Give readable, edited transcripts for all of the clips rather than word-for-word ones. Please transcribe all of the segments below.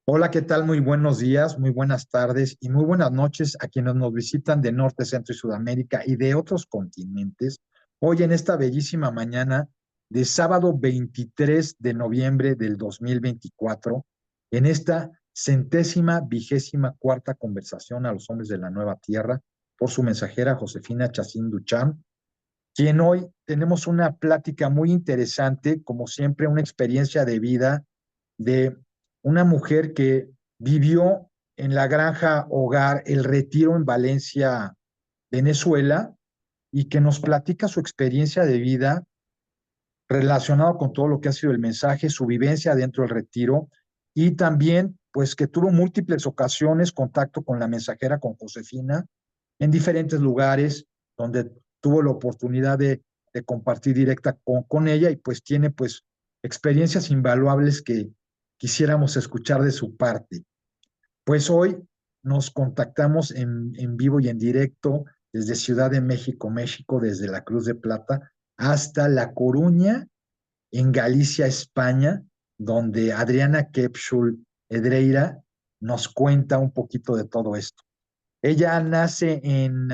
Hola, ¿qué tal? Muy buenos días, muy buenas tardes y muy buenas noches a quienes nos visitan de Norte, Centro y Sudamérica y de otros continentes. Hoy en esta bellísima mañana de sábado 23 de noviembre del 2024, en esta centésima vigésima cuarta conversación a los hombres de la nueva tierra por su mensajera Josefina Chacín Duchamp, quien hoy tenemos una plática muy interesante, como siempre, una experiencia de vida de una mujer que vivió en la granja Hogar El Retiro en Valencia, Venezuela, y que nos platica su experiencia de vida relacionado con todo lo que ha sido el mensaje, su vivencia dentro del retiro y también pues que tuvo múltiples ocasiones contacto con la mensajera, con Josefina, en diferentes lugares donde tuvo la oportunidad de compartir directa con ella y pues tiene pues experiencias invaluables que quisiéramos escuchar de su parte. Pues hoy nos contactamos en vivo y en directo desde Ciudad de México, México, desde la Cruz de Plata hasta La Coruña, en Galicia, España, donde Adriana Kepschul Edreira nos cuenta un poquito de todo esto. Ella nace en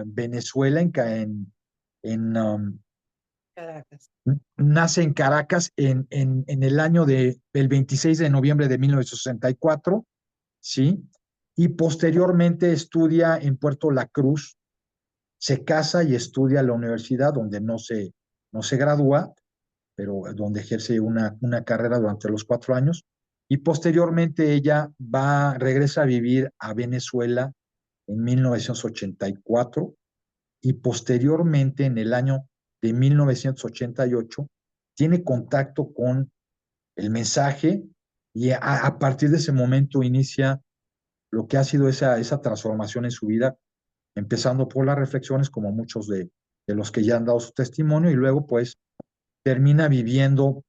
Venezuela, en Caracas. nace en Caracas en el año del 26 de noviembre de 1964, ¿sí? Y posteriormente estudia en Puerto La Cruz, se casa y estudia en la universidad donde no se gradúa, pero donde ejerce una carrera durante los 4 años. Y posteriormente ella regresa a vivir a Venezuela en 1984 y posteriormente en el año de 1988 tiene contacto con el mensaje y a partir de ese momento inicia lo que ha sido esa transformación en su vida, empezando por las reflexiones como muchos de los que ya han dado su testimonio y luego pues termina viviendo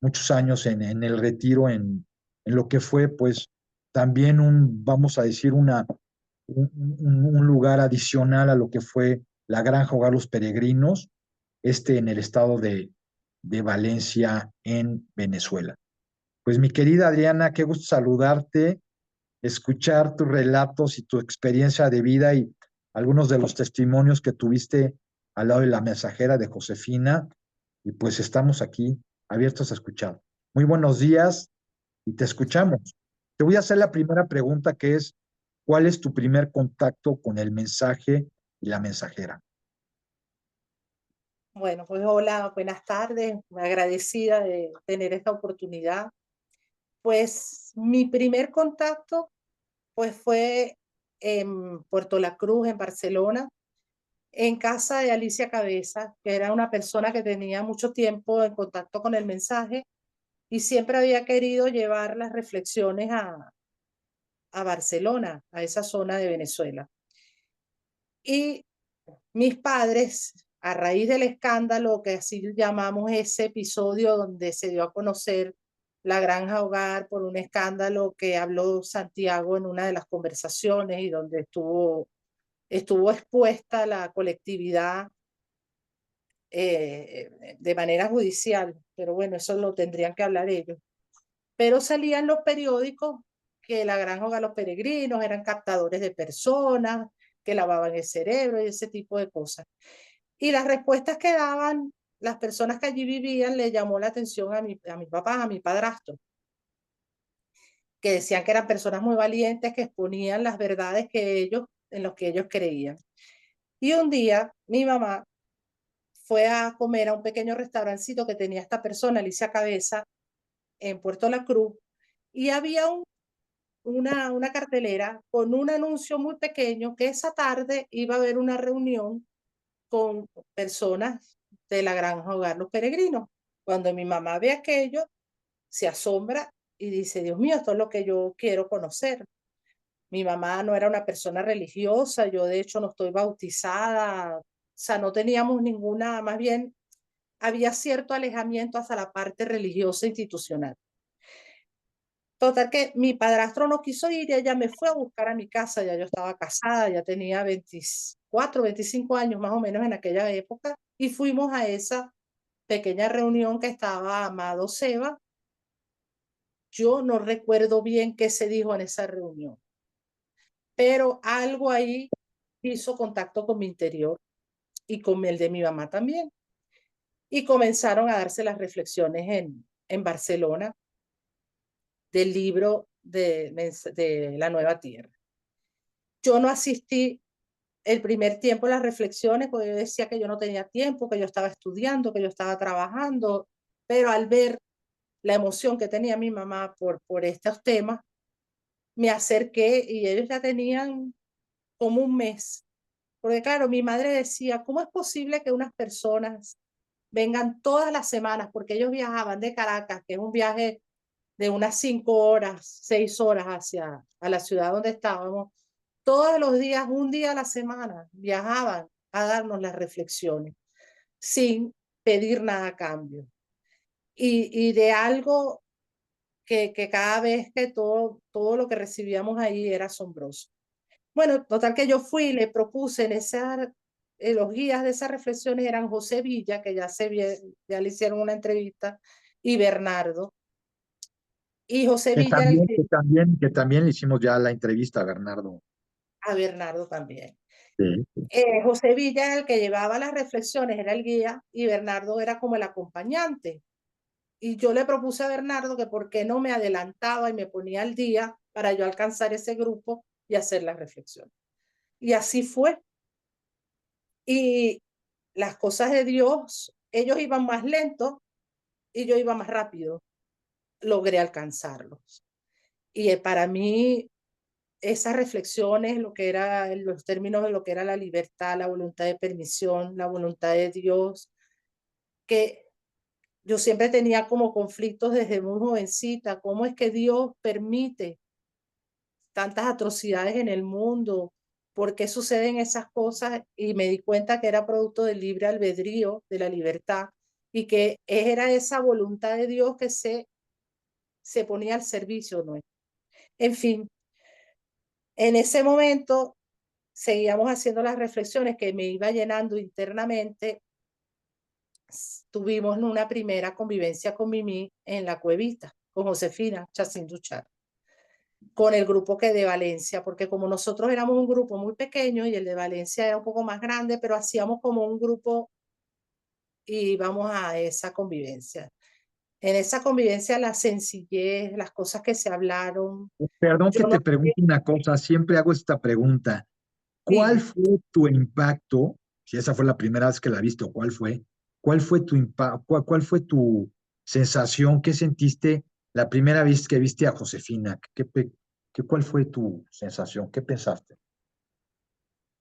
muchos años en el retiro, en lo que fue pues también vamos a decir, un lugar adicional a lo que fue la Granja Hogar Los Peregrinos, en el estado de Valencia, en Venezuela. Pues mi querida Adriana, qué gusto saludarte, escuchar tus relatos y tu experiencia de vida y algunos de los testimonios que tuviste al lado de la mensajera de Josefina. Y pues estamos aquí abiertos a escuchar. Muy buenos días y te escuchamos. Te voy a hacer la primera pregunta que es, ¿cuál es tu primer contacto con el mensaje y la mensajera? Bueno, pues hola, buenas tardes, muy agradecida de tener esta oportunidad. Pues mi primer contacto pues fue en Puerto La Cruz, en Barcelona, en casa de Alicia Cabeza, que era una persona que tenía mucho tiempo en contacto con el mensaje y siempre había querido llevar las reflexiones a Barcelona, a esa zona de Venezuela. Y mis padres, a raíz del escándalo que así llamamos ese episodio donde se dio a conocer la Granja Hogar por un escándalo que habló Santiago en una de las conversaciones y donde estuvo expuesta la colectividad de manera judicial, pero bueno, eso lo tendrían que hablar ellos. Pero salían los periódicos que la Granja Hogar Los Peregrinos eran captadores de personas, que lavaban el cerebro y ese tipo de cosas. Y las respuestas que daban las personas que allí vivían le llamó la atención a mi papá, a mi padrastro, que decían que eran personas muy valientes, que exponían las verdades en los que ellos creían. Y un día mi mamá fue a comer a un pequeño restaurancito que tenía esta persona, Alicia Cabeza, en Puerto La Cruz, y había una cartelera con un anuncio muy pequeño que esa tarde iba a haber una reunión con personas de la Granja Hogar Los Peregrinos. Cuando mi mamá ve aquello, se asombra y dice, Dios mío, esto es lo que yo quiero conocer. Mi mamá no era una persona religiosa, yo de hecho no estoy bautizada, o sea, no teníamos ninguna, más bien había cierto alejamiento hacia la parte religiosa institucional. Total que mi padrastro no quiso ir y ella me fue a buscar a mi casa, ya yo estaba casada, ya tenía 24, 25 años más o menos en aquella época, y fuimos a esa pequeña reunión que estaba Amado Seba. yo no recuerdo bien qué se dijo en esa reunión, pero algo ahí hizo contacto con mi interior y con el de mi mamá también. Y comenzaron a darse las reflexiones en Barcelona del libro de La Nueva Tierra. Yo no asistí el primer tiempo a las reflexiones porque yo decía que yo no tenía tiempo, que yo estaba estudiando, que yo estaba trabajando, pero al ver la emoción que tenía mi mamá por estos temas, me acerqué y ellos ya tenían como un mes. Porque claro, mi madre decía, ¿cómo es posible que unas personas vengan todas las semanas? Porque ellos viajaban de Caracas, que es un viaje de unas 5 horas, 6 horas hacia a la ciudad donde estábamos. Todos los días, un día a la semana, viajaban a darnos las reflexiones sin pedir nada a cambio. Y de algo que cada vez que todo lo que recibíamos ahí era asombroso. Bueno, total que yo fui y le propuse los guías de esas reflexiones eran José Villa, que ya le hicieron una entrevista, y Bernardo. Y José Villa era el que, Que también le hicimos ya la entrevista a Bernardo. a Bernardo también. Sí. José Villa era el que llevaba las reflexiones, era el guía, y Bernardo era como el acompañante. Y yo le propuse a Bernardo que por qué no me adelantaba y me ponía al día para yo alcanzar ese grupo y hacer las reflexiones. Y así fue. Y las cosas de Dios, ellos iban más lento y yo iba más rápido. Logré alcanzarlos. Y para mí, esas reflexiones, lo que era, los términos de lo que era la libertad, la voluntad de permisión, la voluntad de Dios, que yo siempre tenía como conflictos desde muy jovencita. ¿Cómo es que Dios permite tantas atrocidades en el mundo? ¿Por qué suceden esas cosas? Y me di cuenta que era producto del libre albedrío, de la libertad, y que era esa voluntad de Dios que se ponía al servicio, ¿no? En fin, en ese momento seguíamos haciendo las reflexiones que me iba llenando internamente. Tuvimos una primera convivencia con Mimi en la cuevita, con Josefina Chacín Duchar, con el grupo que de Valencia, porque como nosotros éramos un grupo muy pequeño y el de Valencia era un poco más grande, pero hacíamos como un grupo y íbamos a esa convivencia. En esa convivencia la sencillez, las cosas que se hablaron, Perdón yo que no te pregunte una cosa, siempre hago esta pregunta. ¿Cuál dime, fue tu impacto? Si esa fue la primera vez que la viste, o cuál fue, ¿cuál fue tu impacto? ¿Cuál fue tu sensación? ¿Qué sentiste la primera vez que viste a Josefina? ¿Cuál fue tu sensación? ¿Qué pensaste?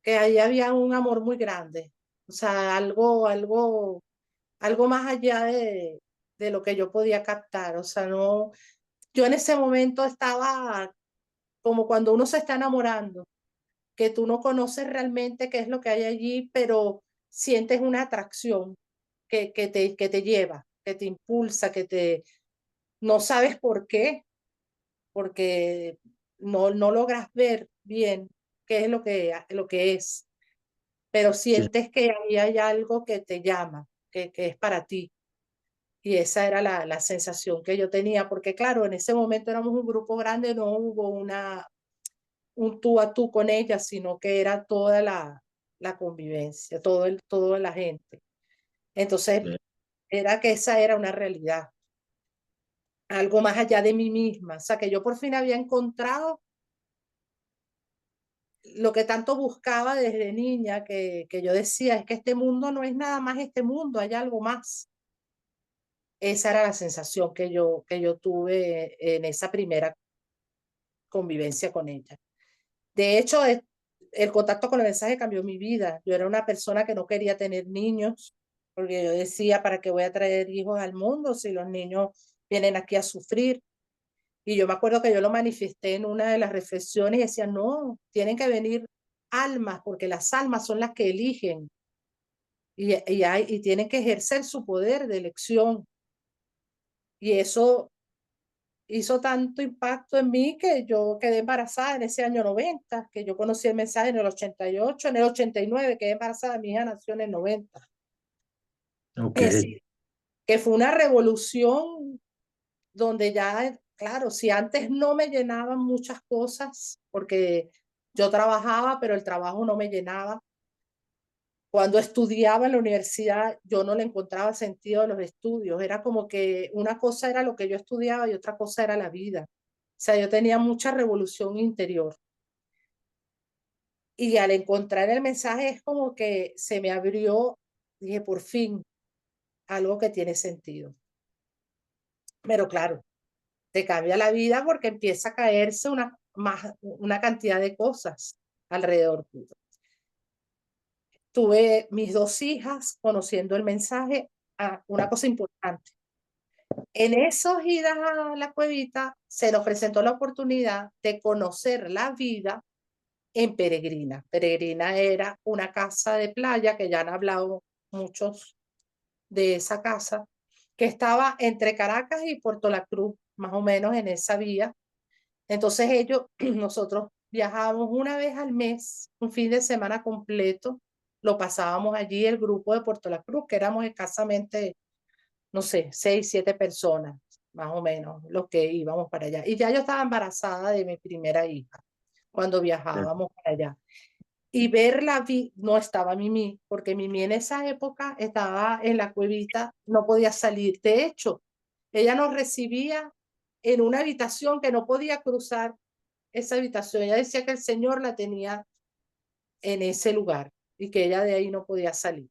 que ahí había un amor muy grande, o sea, algo más allá de lo que yo podía captar, o sea, no, yo en ese momento estaba como cuando uno se está enamorando, que tú no conoces realmente qué es lo que hay allí, pero sientes una atracción que te lleva, que te impulsa, no sabes por qué, porque no logras ver bien qué es lo que es, pero Sí, sientes que ahí hay algo que te llama, que es para ti. Y esa era la sensación que yo tenía, porque claro, en ese momento éramos un grupo grande, no hubo un tú a tú con ella, sino que era toda la convivencia, toda la gente. Entonces, sí, era que esa era una realidad, algo más allá de mí misma. O sea, que yo por fin había encontrado lo que tanto buscaba desde niña, que yo decía, es que este mundo no es nada más este mundo, hay algo más. Esa era la sensación que yo tuve en esa primera convivencia con ella. De hecho, el contacto con el mensaje cambió mi vida. Yo era una persona que no quería tener niños, porque yo decía, ¿para qué voy a traer hijos al mundo si los niños vienen aquí a sufrir? Y yo me acuerdo que yo lo manifesté en una de las reflexiones y decía, no, tienen que venir almas, porque las almas son las que eligen y tienen que ejercer su poder de elección. Y eso hizo tanto impacto en mí que yo quedé embarazada en ese año 90, que yo conocí el mensaje en el 88, en el 89 quedé embarazada, mi hija nació en el 90. ok. Es decir, que fue una revolución donde ya claro, si antes no me llenaban muchas cosas, porque yo trabajaba, pero el trabajo no me llenaba. Cuando estudiaba en la universidad, yo no le encontraba sentido a los estudios. Era como que una cosa era lo que yo estudiaba y otra cosa era la vida. O sea, yo tenía mucha revolución interior. Y al encontrar el mensaje es como que se me abrió, dije, por fin, algo que tiene sentido. Pero claro, te cambia la vida porque empieza a caerse una cantidad de cosas alrededor tuyo. Tuve mis dos hijas conociendo el mensaje. Una cosa importante. En esos idas a la cuevita se nos presentó la oportunidad de conocer la vida en Peregrina. Peregrina era una casa de playa que ya han hablado muchos de esa casa, que estaba entre Caracas y Puerto La Cruz, más o menos en esa vía. Entonces nosotros viajábamos una vez al mes, un fin de semana completo, lo pasábamos allí el grupo de Puerto La Cruz, que éramos escasamente, no sé, 6, 7 personas, más o menos, los que íbamos para allá. Y ya yo estaba embarazada de mi primera hija cuando viajábamos para allá. Y verla, no estaba Mimi, porque Mimi en esa época estaba en la cuevita, no podía salir. De hecho, ella nos recibía en una habitación que no podía cruzar esa habitación. Ella decía que el Señor la tenía en ese lugar y que ella de ahí no podía salir.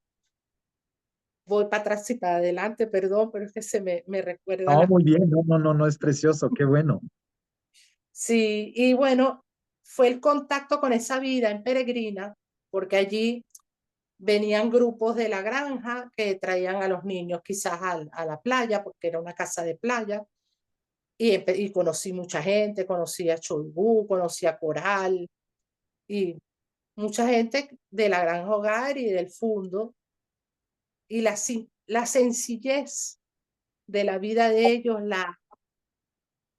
Voy para atrás y para adelante, perdón, pero es que me recuerda No, las muy cosas. bien, no, no, no, no es precioso, qué bueno. Sí, y bueno, fue el contacto con esa vida en Peregrina, porque allí venían grupos de la granja que traían a los niños quizás a la playa, porque era una casa de playa, y conocí mucha gente, conocí a Cholbú, conocí a Coral, y mucha gente de la Granja Hogar y del Fundo, y la sencillez de la vida de ellos,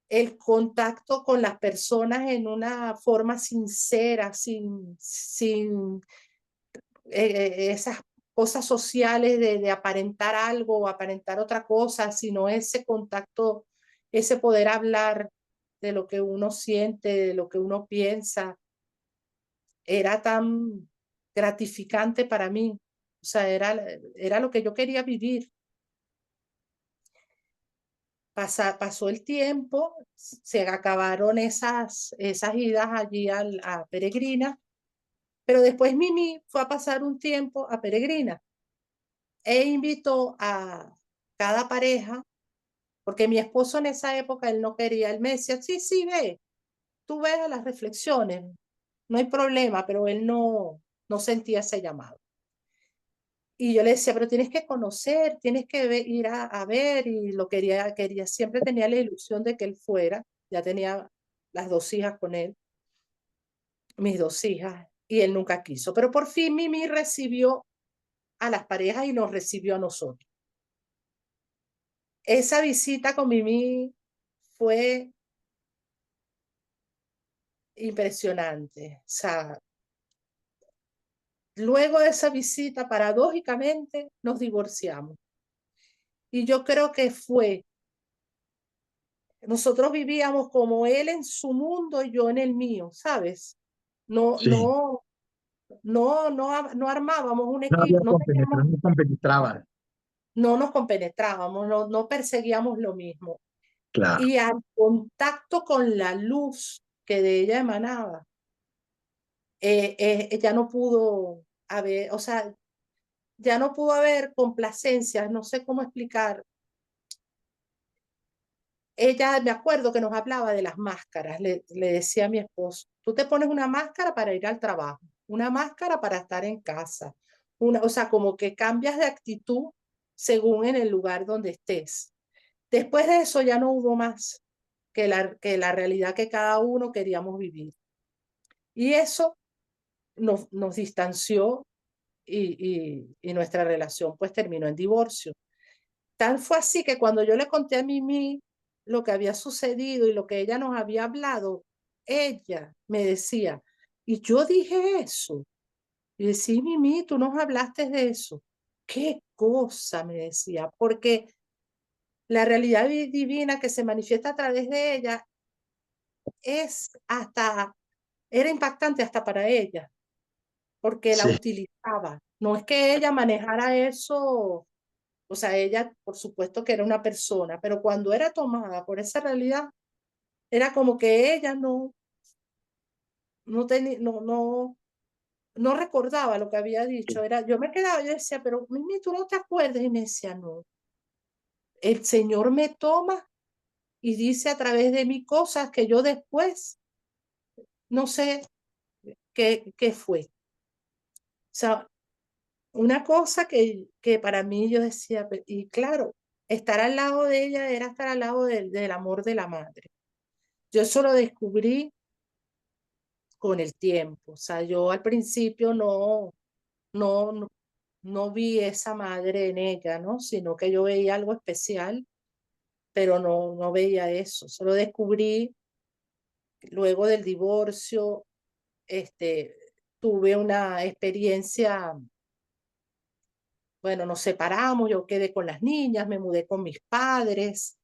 el contacto con las personas en una forma sincera, sin esas cosas sociales de aparentar algo o aparentar otra cosa, sino ese contacto, ese poder hablar de lo que uno siente, de lo que uno piensa, era tan gratificante para mí. O sea, era lo que yo quería vivir. Pasó el tiempo, se acabaron esas idas allí a Peregrina, pero después Mimi fue a pasar un tiempo a Peregrina e invitó a cada pareja, porque mi esposo en esa época él no quería, él me decía, sí, sí, ve, tú ves a las reflexiones, no hay problema, pero él no sentía ese llamado. Y yo le decía, pero tienes que conocer, tienes que ir a ver, y lo quería, siempre tenía la ilusión de que él fuera, ya tenía las dos hijas con él, mis dos hijas, y él nunca quiso. Pero por fin Mimi recibió a las parejas y nos recibió a nosotros. Esa visita con Mimi fue impresionante. O sea, luego de esa visita, paradójicamente, nos divorciamos. Y yo creo que nosotros vivíamos como él en su mundo y yo en el mío, ¿sabes? No, Sí, no, no armábamos un no había equipo, compenetración, no compenetraban, no nos compenetrábamos, no perseguíamos lo mismo. claro. Y al contacto con la luz que de ella emanaba, ya no pudo haber, o sea, ya no pudo haber complacencias, no sé cómo explicar. Ella, me acuerdo que nos hablaba de las máscaras, le decía a mi esposo, tú te pones una máscara para ir al trabajo, una máscara para estar en casa, o sea, como que cambias de actitud según en el lugar donde estés. Después de eso ya no hubo más que la realidad que cada uno queríamos vivir. Y eso nos distanció y nuestra relación pues terminó en divorcio. Tal fue así que cuando yo le conté a Mimi lo que había sucedido y lo que ella nos había hablado, ella me decía, y yo dije eso. Y decía, sí, Mimi, tú nos hablaste de eso. ¿Qué cosa? Me decía, porque la realidad divina que se manifiesta a través de ella es hasta, era impactante hasta para ella, porque la Sí, utilizaba. No es que ella manejara eso, o sea, ella por supuesto que era una persona, pero cuando era tomada por esa realidad, era como que ella no tenía, no recordaba lo que había dicho. Era, yo me quedaba, yo decía, pero Mimi, ¿tú no te acuerdas? Y me decía, no, el Señor me toma y dice a través de mí cosas que yo después no sé qué fue. O sea, una cosa que para mí yo decía, y claro, estar al lado de ella era estar al lado del amor de la madre. Yo eso lo descubrí con el tiempo. O sea, yo al principio no, no, no vi esa madre en ella, ¿no? Sino que yo veía algo especial, pero no veía eso. Solo descubrí luego del divorcio, este, tuve una experiencia, bueno, nos separamos, yo quedé con las niñas, me mudé con mis padres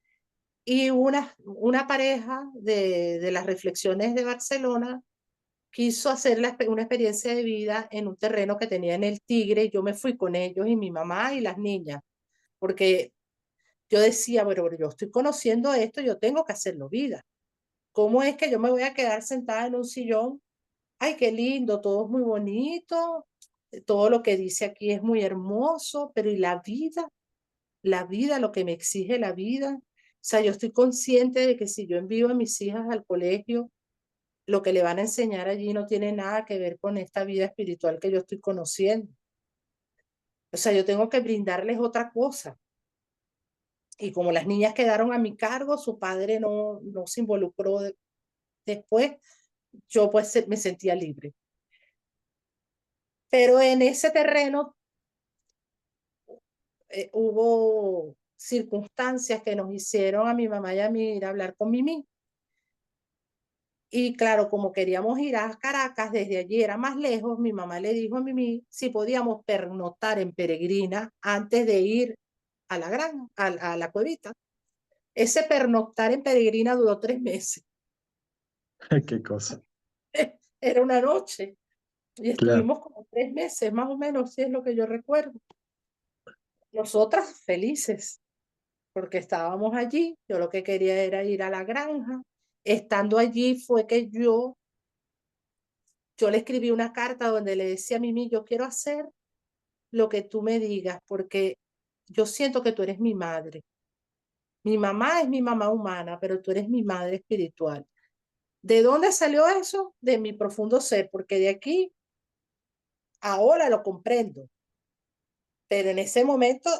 y una pareja de las reflexiones de Barcelona quiso hacer una experiencia de vida en un terreno que tenía en el Tigre y yo me fui con ellos y mi mamá y las niñas, porque yo decía, bueno, yo estoy conociendo esto, yo tengo que hacerlo vida. ¿Cómo es que yo me voy a quedar sentada en un sillón? Ay, qué lindo, todo es muy bonito, todo lo que dice aquí es muy hermoso, pero ¿y la vida, lo que me exige la vida? O sea, yo estoy consciente de que si yo envío a mis hijas al colegio, lo que le van a enseñar allí no tiene nada que ver con esta vida espiritual que yo estoy conociendo. O sea, yo tengo que brindarles otra cosa. Y como las niñas quedaron a mi cargo, su padre no se involucró después, yo pues me sentía libre. Pero en ese terreno hubo circunstancias que nos hicieron a mi mamá y a mí ir a hablar con Mimi. Y claro, como queríamos ir a Caracas, desde allí era más lejos, mi mamá le dijo a Mimi si podíamos pernoctar en Peregrina antes de ir a la granja, a la cuevita. Ese pernoctar en Peregrina duró 3 meses. qué cosa. Era una noche y Claro. estuvimos como 3 meses, más o menos, si es lo que yo recuerdo. Nosotras felices, porque estábamos allí. Yo lo que quería era ir a la granja. Estando allí fue que yo le escribí una carta donde le decía a Mimi, yo quiero hacer lo que tú me digas, porque yo siento que tú eres mi madre. Mi mamá es mi mamá humana, pero tú eres mi madre espiritual. ¿De dónde salió eso? De mi profundo ser, porque de aquí ahora lo comprendo, pero en ese momento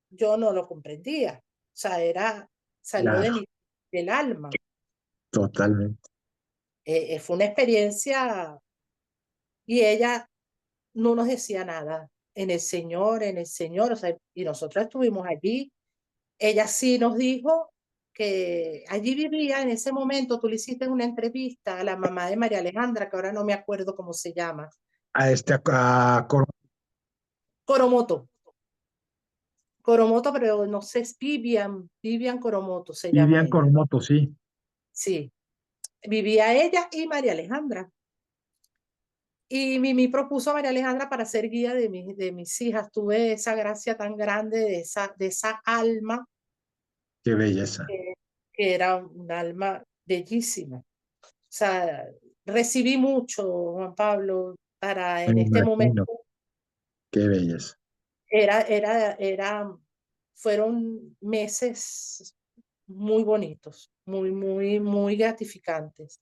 yo no lo comprendía. O sea, salió de Claro, del alma. totalmente. Fue una experiencia y ella no nos decía nada en el Señor, o sea, y nosotros estuvimos allí. Ella sí nos dijo que allí vivía en ese momento, tú le hiciste una entrevista a la mamá de María Alejandra, que ahora no me acuerdo cómo se llama, Coromoto, Coromoto, pero no sé, es Vivian Coromoto se llama Vivian ella. Coromoto, sí. Sí, vivía ella y María Alejandra. Y Mimi propuso a María Alejandra para ser guía de mis hijas. Tuve esa gracia tan grande de esa alma, Qué belleza. que, que era un alma bellísima. O sea, recibí mucho, Juan Pablo, para Me en este momento, imagino. Qué belleza. era, era, era, fueron meses muy bonitos, muy gratificantes.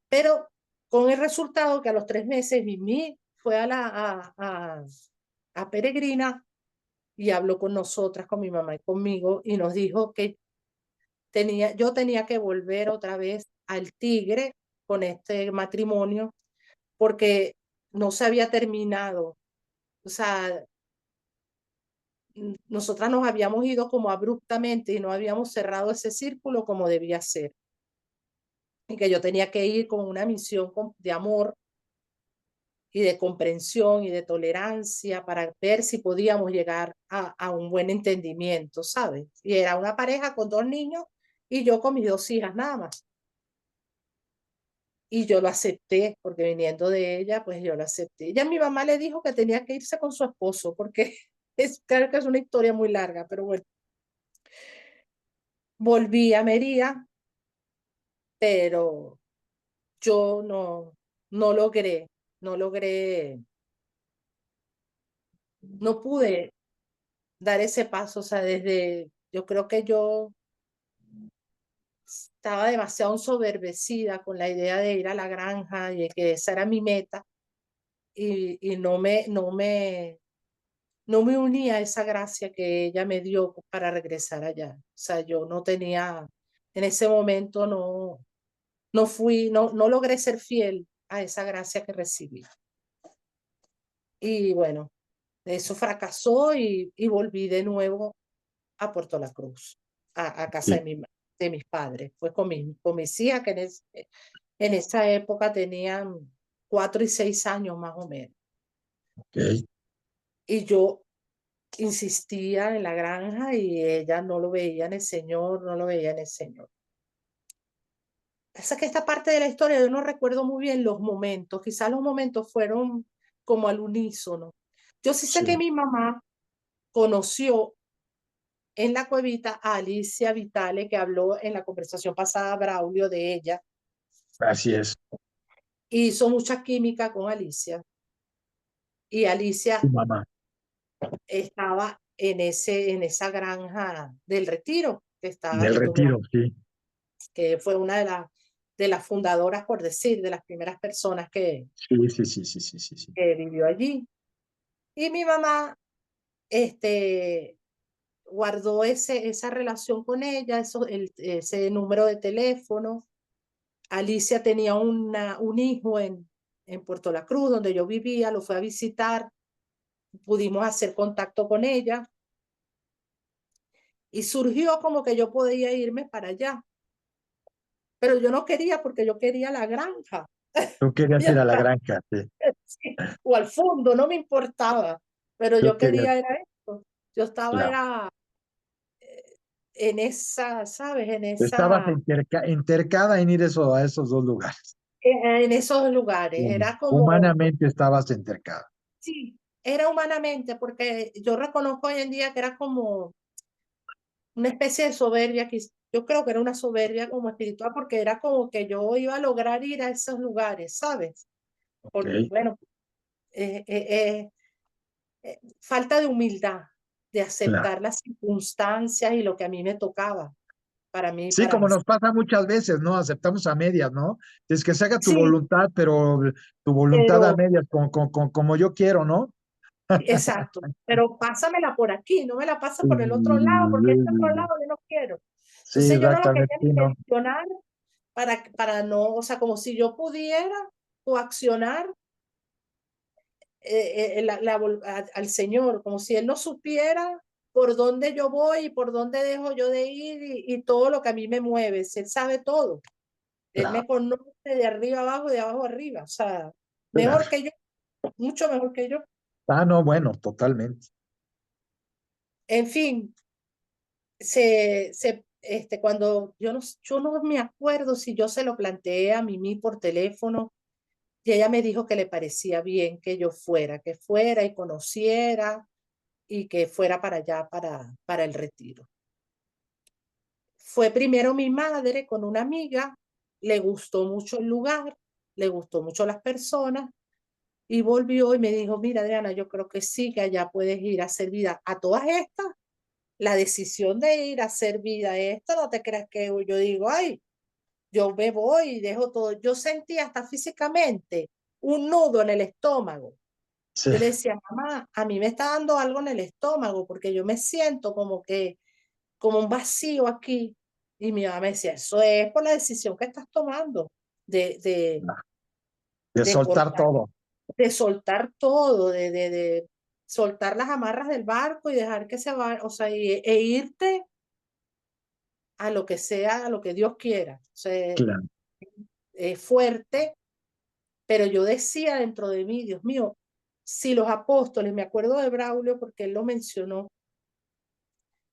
Pero con el resultado que a los 3 meses Mimi fue a Peregrina y habló con nosotras, con mi mamá y conmigo, y nos dijo que yo tenía que volver otra vez al Tigre con este matrimonio porque no se había terminado. O sea, nosotras nos habíamos ido como abruptamente y no habíamos cerrado ese círculo como debía ser. Y que yo tenía que ir con una misión de amor y de comprensión y de tolerancia para ver si podíamos llegar a un buen entendimiento, ¿sabes? Y era una pareja con 2 niños y yo con mis 2 hijas nada más. Y yo lo acepté, porque viniendo de ella, pues yo lo acepté. Ya mi mamá le dijo que tenía que irse con su esposo, porque creo que es una historia muy larga, pero bueno. Volví a Mería, pero yo no logré, no logré, no pude dar ese paso, o sea, yo creo que yo estaba demasiado ensoberbecida con la idea de ir a la granja y de que esa era mi meta y no me unía a esa gracia que ella me dio para regresar allá. O sea, yo no tenía, en ese momento no logré ser fiel a esa gracia que recibí. Y bueno, eso fracasó y volví de nuevo a Puerto La Cruz, a casa Sí, de mis padres. Fue con mis hijas que en esa época tenían 4 y 6 años más o menos. ok. Y yo insistía en la granja y ella no lo veía en el Señor, no lo veía en el Señor. Pasa que esta parte de la historia yo no recuerdo muy bien los momentos, quizás los momentos fueron como al unísono. Yo sí sé que Sí, mi mamá conoció en la cuevita a Alicia Vitale, que habló en la conversación pasada Braulio de ella, así es. hizo mucha química con Alicia y Tu Alicia mamá, estaba en esa granja del Retiro, del que tú me retiro, sí. que fue una de las fundadoras, por decir, de las primeras personas Sí, sí, sí, sí, sí, sí, sí. que vivió allí. Y mi mamá este, guardó esa relación con ella, ese número de teléfono. Alicia tenía un hijo en Puerto La Cruz, donde yo vivía, lo fue a visitar, pudimos hacer contacto con ella y surgió como que yo podía irme para allá, pero yo no quería porque yo quería la granja. Tú querías ir a la granja, sí. Sí, o al fondo, no me importaba, pero Tú yo querías, quería era esto. Yo estaba claro. era en esa, ¿sabes? Estabas entercada en ir a esos dos lugares. En esos lugares. Era como, Humanamente estabas entercada. sí, era humanamente, porque yo reconozco hoy en día que era como una especie de soberbia, que yo creo que era una soberbia como espiritual, porque era como que yo iba a lograr ir a esos lugares, ¿sabes? Ok. Por, bueno, eh, eh, falta de humildad, de Claro. aceptar las circunstancias y lo que a mí me tocaba, para mí, Sí, para como hacer. nos pasa muchas veces, ¿no? Aceptamos a medias, ¿no? Es que se haga tu Sí, voluntad, pero tu voluntad a pero, medias, como yo quiero, ¿no? exacto, pero pásamela por aquí, no me la pasa por el otro lado, porque este otro lado yo no quiero. Sí, Entonces yo no lo exactamente, quería sí, ni ¿no? mencionar para no, o sea, como si yo pudiera coaccionar al Señor, como si Él no supiera por dónde yo voy y por dónde dejo yo de ir y todo lo que a mí me mueve. Si Él sabe todo. Él Claro, me conoce de arriba abajo y de abajo arriba. O sea, claro. mejor que yo, mucho mejor que yo. Ah, no, bueno, totalmente. En fin, cuando yo no me acuerdo si yo se lo planteé a Mimi por teléfono y ella me dijo que le parecía bien que yo fuera, que fuera y conociera y que fuera para allá, para el retiro. Fue primero mi madre con una amiga, le gustó mucho el lugar, le gustó mucho las personas y volvió y me dijo, mira, Adriana, yo creo que sí, que allá puedes ir a hacer vida. A todas estas, la decisión de ir a hacer vida, esto no te creas que yo digo, ay, yo me voy y dejo todo. Yo sentí hasta físicamente un nudo en el estómago. Sí, Yo le decía, mamá, a mí me está dando algo en el estómago porque yo me siento como un vacío aquí. Y mi mamá me decía, eso es por la decisión que estás tomando de, de, de de soltar cortar, todo. de soltar todo, de soltar las amarras del barco y dejar que se va, o sea, e irte a lo que sea, a lo que Dios quiera. O sea, Claro. es fuerte, Pero yo decía dentro de mí, Dios mío, si los apóstoles, me acuerdo de Braulio porque él lo mencionó,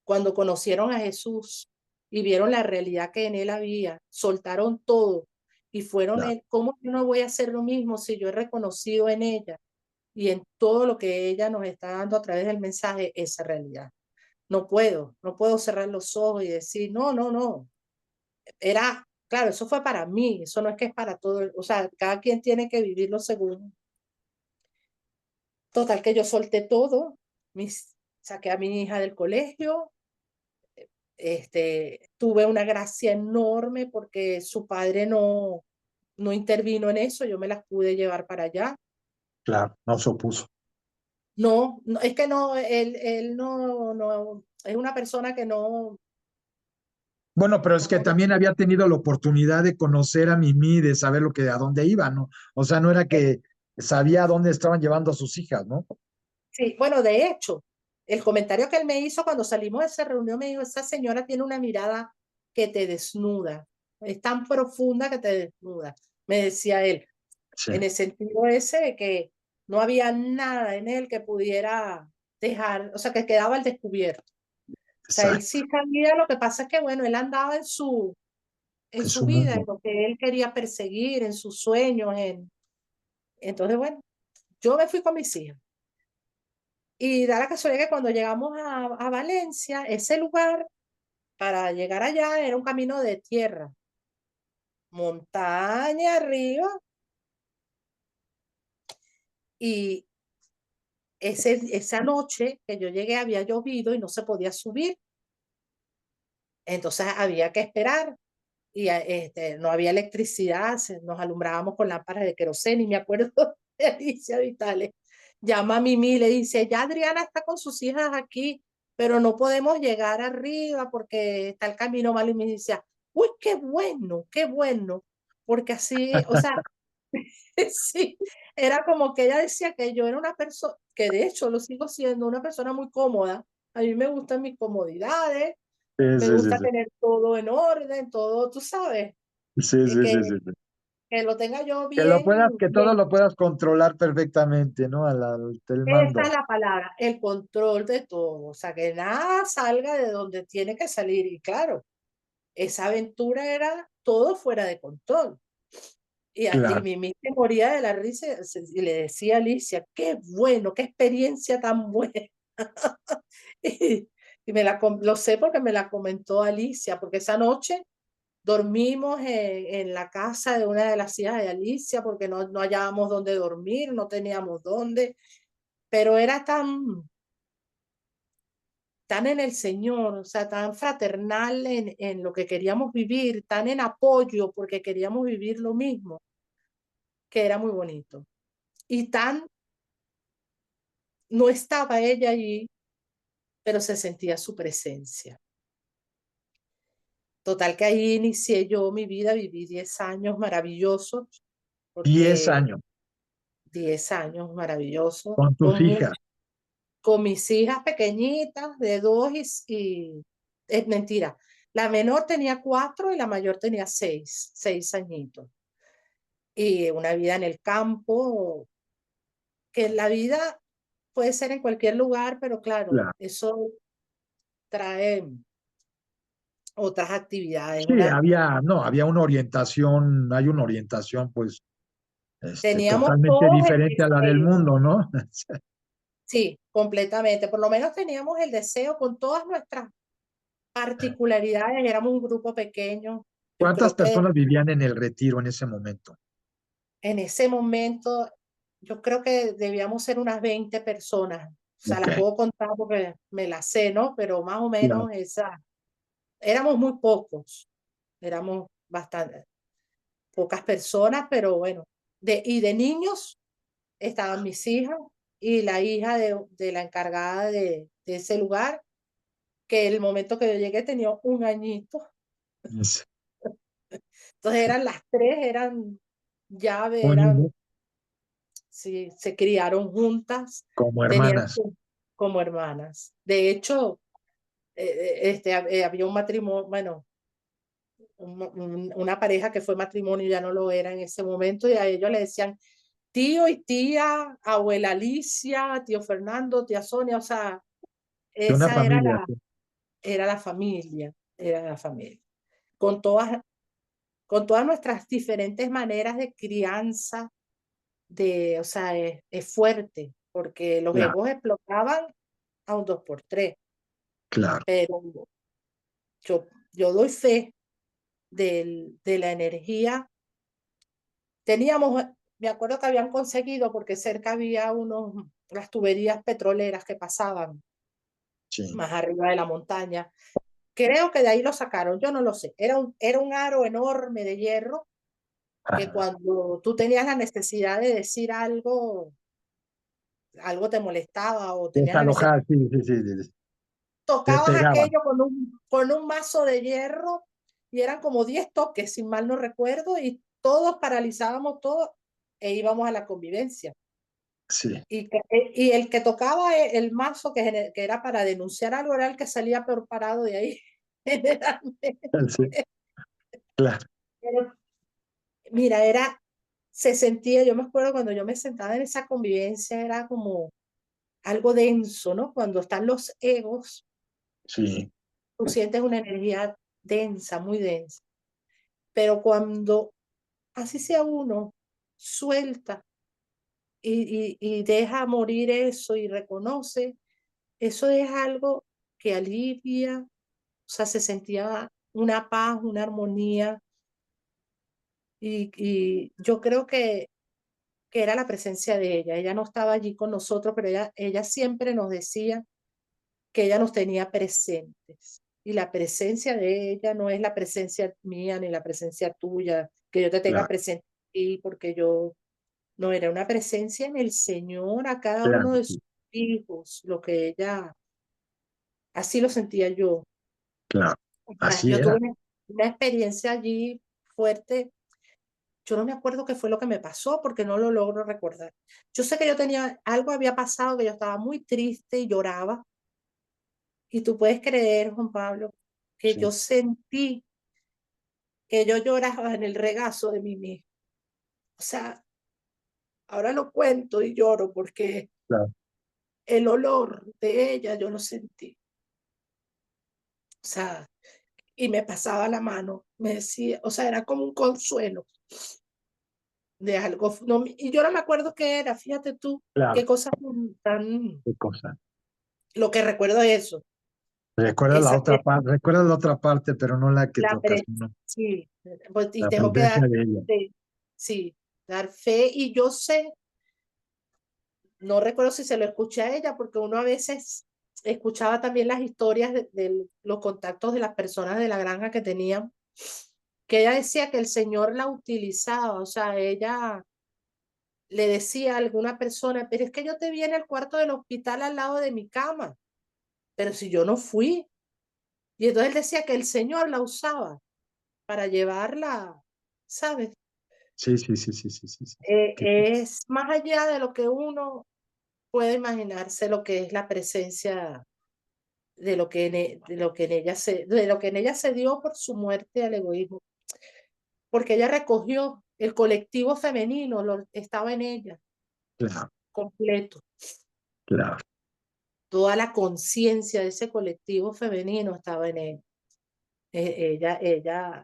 cuando conocieron a Jesús y vieron la realidad que en él había, soltaron todo y fueron claro, él, ¿cómo yo no voy a hacer lo mismo si yo he reconocido en ella y en todo lo que ella nos está dando a través del mensaje esa realidad? No puedo cerrar los ojos y decir, no, no, no. Era, claro, eso fue para mí, eso no es que es para todo, o sea, cada quien tiene que vivirlo según. Total que yo solté todo, saqué a mi hija del colegio, tuve una gracia enorme porque su padre no intervino en eso, yo me las pude llevar para allá. claro, no se opuso. No, no es que no, él no, es una persona que no, Bueno, pero es que como no, también había tenido la oportunidad de conocer a Mimi, de saber lo que, a dónde iba, ¿no? O sea, no era que sabía a dónde estaban llevando a sus hijas, ¿no? sí, bueno, de hecho, el comentario que él me hizo cuando salimos de esa reunión me dijo, esa señora tiene una mirada que te desnuda, es tan profunda que te desnuda, me decía él, Sí, en el sentido ese de que no había nada en él que pudiera dejar, o sea, que quedaba al descubierto. O sea, él exacto. sí sabía, lo que pasa es que, bueno, él andaba en En su su vida, en mundo. lo que él quería perseguir, en sus sueños, entonces, bueno, yo me fui con mis hijas. Y da la casualidad que cuando llegamos a Valencia, ese lugar, para llegar allá, era un camino de tierra, montaña arriba, y esa noche que yo llegué había llovido y no se podía subir. Entonces había que esperar y no había electricidad, nos alumbrábamos con lámparas de queroseno y me acuerdo de Alicia Vitales. Llama a Mimi y le dice, ya Adriana está con sus hijas aquí, pero no podemos llegar arriba porque está el camino malo. Y me dice, uy, qué bueno, porque así, o sea, sí, era como que ella decía que yo era una persona, que de hecho lo sigo siendo, una persona muy cómoda. A mí me gustan mis comodidades, Sí, me sí, sí, gusta sí. tener todo en orden, todo, tú sabes, Sí, eh, sí, que, sí, sí, sí. que lo tenga yo Que lo bien, puedas, que todo bien. lo puedas controlar perfectamente, ¿no? Al Esa mando. es la palabra, el control de todo, o sea, que nada salga de donde tiene que salir. Y claro, esa aventura era todo fuera de control. Y Claro. Mimi se moría de la risa y le decía a Alicia, qué bueno, qué experiencia tan buena. Y, lo sé porque me la comentó Alicia, porque esa noche dormimos en la casa de una de las hijas de Alicia porque no hallábamos dónde dormir, no teníamos dónde, pero era tan en el Señor, o sea, tan fraternal en lo que queríamos vivir, tan en apoyo porque queríamos vivir lo mismo, que era muy bonito. Y tan, no estaba ella allí, pero se sentía su presencia. Total que ahí inicié yo mi vida, viví 10 años maravillosos, 10 porque años 10 años maravillosos, con tus hijas. con mis hijas pequeñitas de 2 y es mentira. La menor tenía 4 y la mayor tenía 6 añitos. Y una vida en el campo, que la vida puede ser en cualquier lugar, pero claro, Claro. eso trae otras actividades. Sí, había, no, había una orientación, hay una orientación, pues, Teníamos totalmente todos el diferente a la del deseo, mundo, ¿no? sí, completamente. Por lo menos teníamos el deseo con todas nuestras particularidades. Éramos un grupo pequeño. Yo ¿Cuántas creo que personas vivían en el retiro en ese momento? en ese momento, yo creo que debíamos ser unas 20 personas. O sea, Ok, las puedo contar porque me las sé, ¿no? Pero más o claro. menos éramos muy pocos, éramos bastante, pocas personas, pero bueno. Y de niños estaban mis hijas y la hija de la encargada de ese lugar, que el momento que yo llegué tenía un añito. Es Entonces eran las tres, eran llave, muy lindo, sí, se criaron juntas, como tenían hermanas. como hermanas. De hecho, había un matrimonio, bueno, una pareja que fue matrimonio y ya no lo era en ese momento, y a ellos le decían tío y tía, abuela Alicia, tío Fernando, tía Sonia, o sea, De una esa familia, sí. era la familia, era la familia. Con todas, con todas nuestras diferentes maneras de crianza, o sea, es fuerte, porque los Claro, egos explotaban a un 2x3, claro. pero yo doy fe de la energía. Teníamos, me acuerdo que habían conseguido, porque cerca había las tuberías petroleras que pasaban Sí. más arriba de la montaña. Creo que de ahí lo sacaron, yo no lo sé. Era un aro enorme de hierro que Ajá. cuando tú tenías la necesidad de decir algo, algo te molestaba o tenías la necesidad, Desalojar, sí, sí, sí, sí, sí. Te tocabas pegaban. aquello con un mazo de hierro y eran como 10 toques, si mal no recuerdo, y todos paralizábamos todo e íbamos a la convivencia. Sí, Y el que tocaba el mazo, que era para denunciar algo, era el que salía peor parado de ahí, generalmente. sí, claro. Pero, mira, se sentía, yo me acuerdo cuando yo me sentaba en esa convivencia, era como algo denso, ¿no? Cuando están los egos, Sí, tú sientes una energía densa, muy densa. Pero cuando, así sea uno, suelta y deja morir eso y reconoce, eso es algo que alivia, o sea, se sentía una paz, una armonía, y yo creo que era la presencia de ella. Ella no estaba allí con nosotros, pero ella siempre nos decía que ella nos tenía presentes. Y la presencia de ella no es la presencia mía ni la presencia tuya, que yo te tenga claro, presente aquí porque yo no, era una presencia en el Señor a cada claro, uno de sus sí, hijos, lo que ella, así lo sentía yo. claro. O sea, Así yo tuve era. una experiencia allí fuerte. Yo no me acuerdo qué fue lo que me pasó porque no lo logro recordar. Yo sé que yo tenía, algo había pasado, que yo estaba muy triste y lloraba. Y tú puedes creer, Juan Pablo, que Sí, yo sentí que yo lloraba en el regazo de mí misma. O sea, ahora lo cuento y lloro porque claro. el olor de ella yo lo sentí. O sea, y me pasaba la mano, me decía, o sea, era como un consuelo de algo. No, y yo no me acuerdo qué era, fíjate tú, Claro, qué cosa tan, qué cosa. lo que recuerdo es eso, Recuerda la esa, otra parte, recuerda la otra parte, pero no la que te ocasionó, sí, pues, y la tengo que presencia de ella. sí, dar fe, y yo sé, no recuerdo si se lo escuché a ella, porque uno a veces escuchaba también las historias de los contactos de las personas de la granja que tenían, que ella decía que el Señor la utilizaba, o sea, ella le decía a alguna persona, pero es que yo te vi en el cuarto del hospital al lado de mi cama, pero si yo no fui. Y entonces él decía que el Señor la usaba para llevarla, ¿sabes? Sí, sí, sí, sí, sí, sí, sí. Qué- Es más allá de lo que uno puede imaginarse, lo que es la presencia de lo que de lo que en ella de lo que en ella se dio por su muerte al egoísmo, porque ella recogió el colectivo femenino, estaba en ella Claro, completo. claro. Toda la conciencia de ese colectivo femenino estaba en ella. Ella,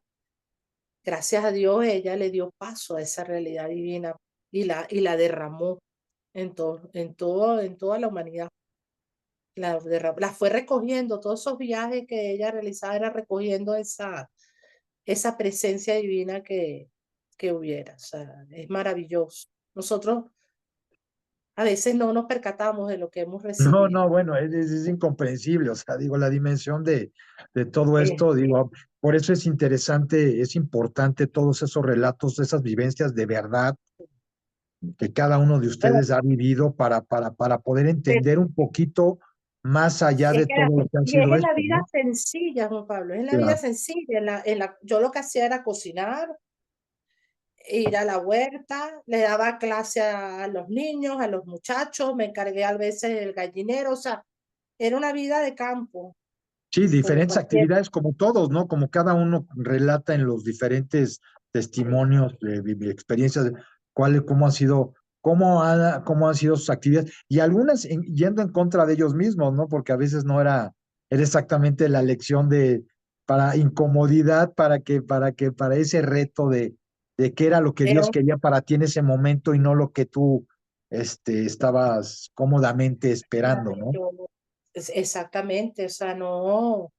gracias a Dios, ella le dio paso a esa realidad divina y la derramó en toda la humanidad. La fue recogiendo, todos esos viajes que ella realizaba era recogiendo esa presencia divina que hubiera. O sea, es maravilloso. Nosotros a veces no nos percatamos de lo que hemos No, recibido. no, bueno, es incomprensible, o sea, digo, la dimensión de todo Eh, esto, digo, por eso es interesante, es importante todos esos relatos, esas vivencias de verdad que cada uno de bueno, ustedes ha vivido para poder entender un poquito más allá es de que todo lo que ha y es sido en la esto, vida ¿no? sencilla, Juan Pablo, es en la vida Claro, sencilla. Yo lo que hacía era cocinar, ir a la huerta, le daba clase a los niños, a los muchachos, me encargué a veces del gallinero, o sea, era una vida de campo. Sí, como diferentes cualquier. actividades como todos, ¿no? Como cada uno relata en los diferentes testimonios de experiencias, cómo ha sido, cómo han sido sus actividades, y algunas yendo en contra de ellos mismos, ¿no? Porque a veces no era exactamente la lección para incomodidad, para ese reto de qué era lo que Era Dios quería para ti en ese momento y no lo que tú, estabas cómodamente esperando, ¿no? yo- exactamente, o sea, no,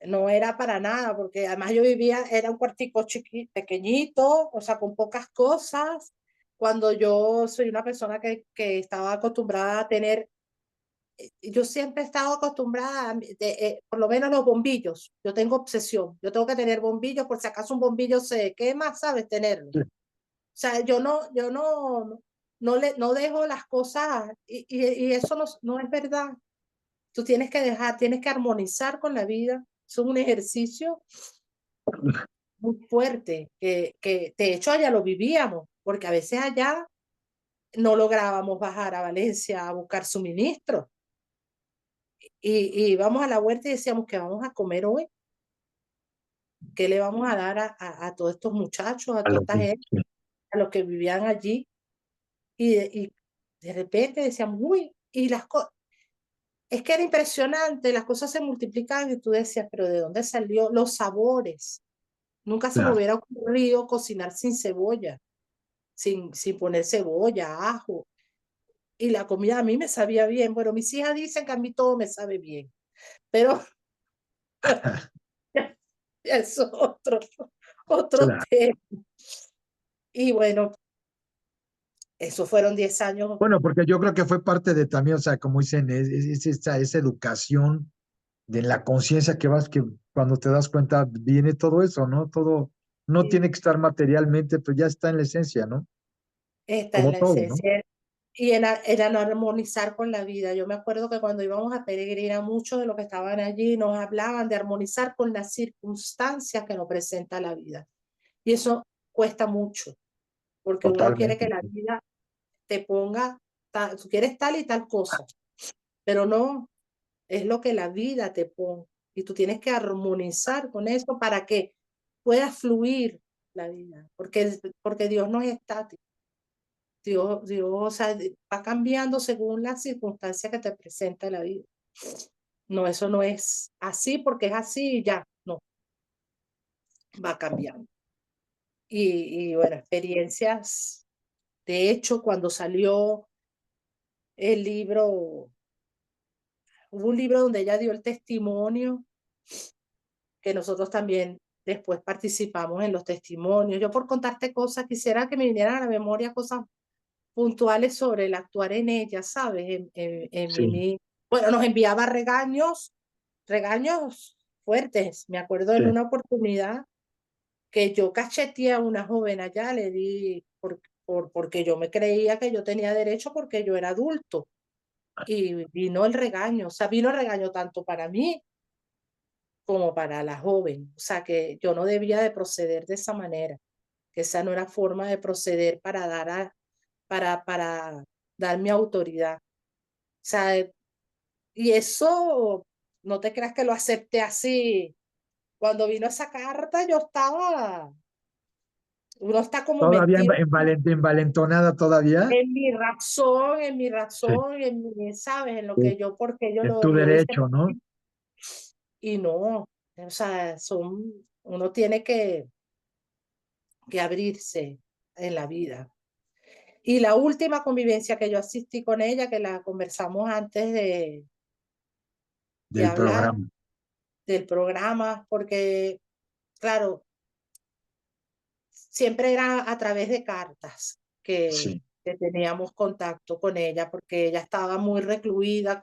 no era para nada, porque además yo vivía, era un cuartico pequeñito, o sea, con pocas cosas. Cuando yo soy una persona que estaba acostumbrada a tener, yo siempre he estado acostumbrada, por lo menos los bombillos, yo tengo obsesión, yo tengo que tener bombillos por si acaso un bombillo se quema, ¿sabes? Tenerlo. O Sí, sea, no dejo las cosas, y eso no es verdad. Tú tienes que dejar, tienes que armonizar con la vida. Es un ejercicio muy fuerte, que de hecho allá lo vivíamos, porque a veces allá no lográbamos bajar a Valencia a buscar suministros. Y íbamos a la huerta y decíamos, ¿qué vamos a comer hoy? ¿Qué le vamos a dar a todos estos muchachos, a a toda lo esta que- gente, sí. a los que vivían allí? Y de repente decíamos, uy, es que era impresionante, las cosas se multiplicaban y tú decías, pero ¿de dónde salió los sabores? Nunca se me Claro. hubiera ocurrido cocinar sin cebolla, sin poner cebolla, ajo. Y la comida a mí me sabía bien. Bueno, mis hijas dicen que a mí todo me sabe bien, pero es otro Claro. tema. Y bueno, eso fueron 10 años. Bueno, porque yo creo que fue parte de también, o sea, como dicen, esa educación de la conciencia que cuando te das cuenta viene todo eso, ¿no? Todo no tiene Y que estar materialmente, pero ya está en la esencia, ¿no? esta es Como la todo, ¿no? esencia. Y era no armonizar con la vida. Yo me acuerdo que cuando íbamos a peregrinar, muchos de los que estaban allí nos hablaban de armonizar con las circunstancias que nos presenta la vida. Y eso cuesta mucho, porque uno quiere que Totalmente. la vida te ponga, tú quieres tal y tal cosa, pero no, es lo que la vida te pone. Y tú tienes que armonizar con eso para que pueda fluir la vida, porque Dios no es estático. Dios, o sea, va cambiando según las circunstancias que te presenta la vida. No, eso no es así porque es así y ya, no, va cambiando. Y bueno, experiencias. De hecho, cuando salió el libro, hubo un libro donde ella dio el testimonio, que nosotros también después participamos en los testimonios. Yo por contarte cosas, quisiera que me vinieran a la memoria cosas puntuales sobre el actuar en ella, ¿sabes? Sí, Bueno, nos enviaba regaños fuertes. Me acuerdo sí. en una oportunidad que yo cacheteé a una joven allá, le di, porque yo me creía que yo tenía derecho porque yo era adulto. Y vino el regaño, o sea, vino el regaño tanto para mí como para la joven. O sea, que yo no debía de proceder de esa manera, que esa no era forma de proceder para dar mi autoridad. O sea, y eso, no te creas que lo acepté así. Cuando vino esa carta, uno está como Todavía metido envalentonada todavía. en mi Sí. razón, ¿sabes? En lo Sí. que yo, porque yo En tu yo hice, derecho, ¿no? y no, o sea, uno tiene que abrirse en la vida. Y la última convivencia que yo asistí con ella, que la conversamos antes de Del hablar programa. del programa, porque, claro, siempre era a través de cartas Sí. que teníamos contacto con ella, porque ella estaba muy recluida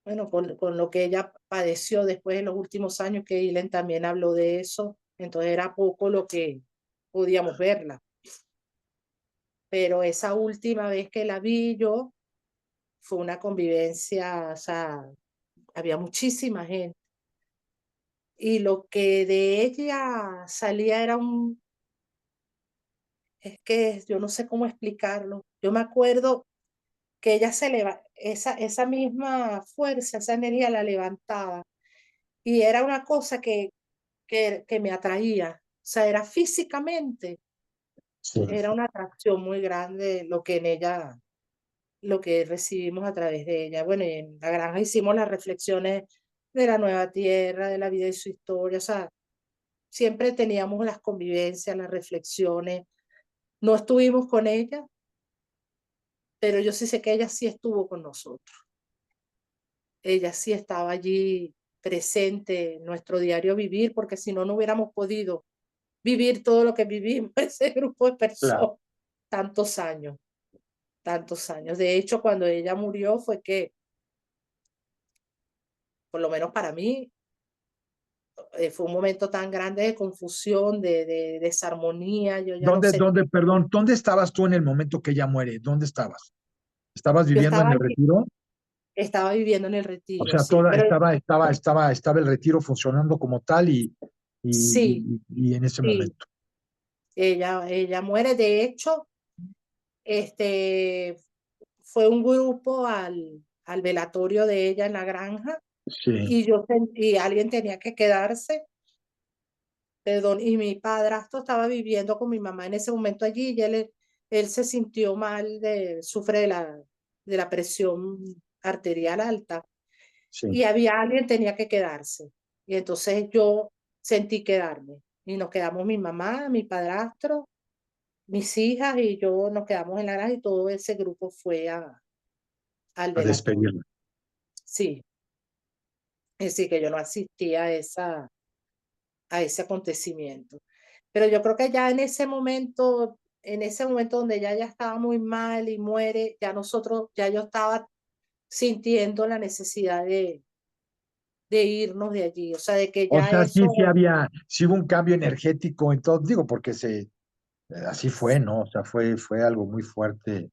bueno, con lo que ella padeció después en los últimos años, que Ilen también habló de eso, entonces era poco lo que podíamos verla. Pero esa última vez que la vi yo, fue una convivencia, o sea, había muchísima gente. Y lo que de ella salía era es que yo no sé cómo explicarlo. Yo me acuerdo que ella esa misma fuerza, esa energía la levantaba. Y era una cosa que me atraía. O sea, era físicamente, sí. era una atracción muy grande lo que en ella, lo que recibimos a través de ella. Bueno, y en la granja hicimos las reflexiones de la nueva tierra, de la vida y su historia. O sea, siempre teníamos las convivencias, las reflexiones. No estuvimos con ella, pero yo sí sé que ella sí estuvo con nosotros. Ella sí estaba allí presente en nuestro diario vivir, porque si no, no hubiéramos podido vivir todo lo que vivimos ese grupo de Claro. personas, tantos años, tantos años. De hecho, cuando ella murió fue que, por lo menos para mí, fue un momento tan grande de confusión, de desarmonía. Yo ya no ¿Dónde, sentía. perdón, dónde estabas tú en el momento que ella muere? ¿Dónde estabas? ¿Estabas Yo viviendo en el retiro? estaba viviendo en el O retiro, sea, sí, pero estaba el retiro funcionando como tal sí, y en ese sí, momento. ella muere. De hecho, este, fue un grupo al velatorio de ella en la granja Sí, y alguien tenía que quedarse, perdón, y mi padrastro estaba viviendo con mi mamá en ese momento allí y él se sintió mal, sufre de la presión arterial alta sí. y había alguien tenía que quedarse. Y entonces yo sentí quedarme y nos quedamos mi mamá, mi padrastro, mis hijas y yo nos quedamos en la granja y todo ese grupo fue al A velatorio. despedirla. Sí, es decir, que yo no asistí a ese acontecimiento. Pero yo creo que ya en ese momento donde ella ya estaba muy mal y muere, ya yo estaba sintiendo la necesidad de irnos de allí, o sea, de que O ya sea, sí, eso, sí hubo un cambio energético en todo, digo, porque así fue, ¿no? O sea, fue algo muy fuerte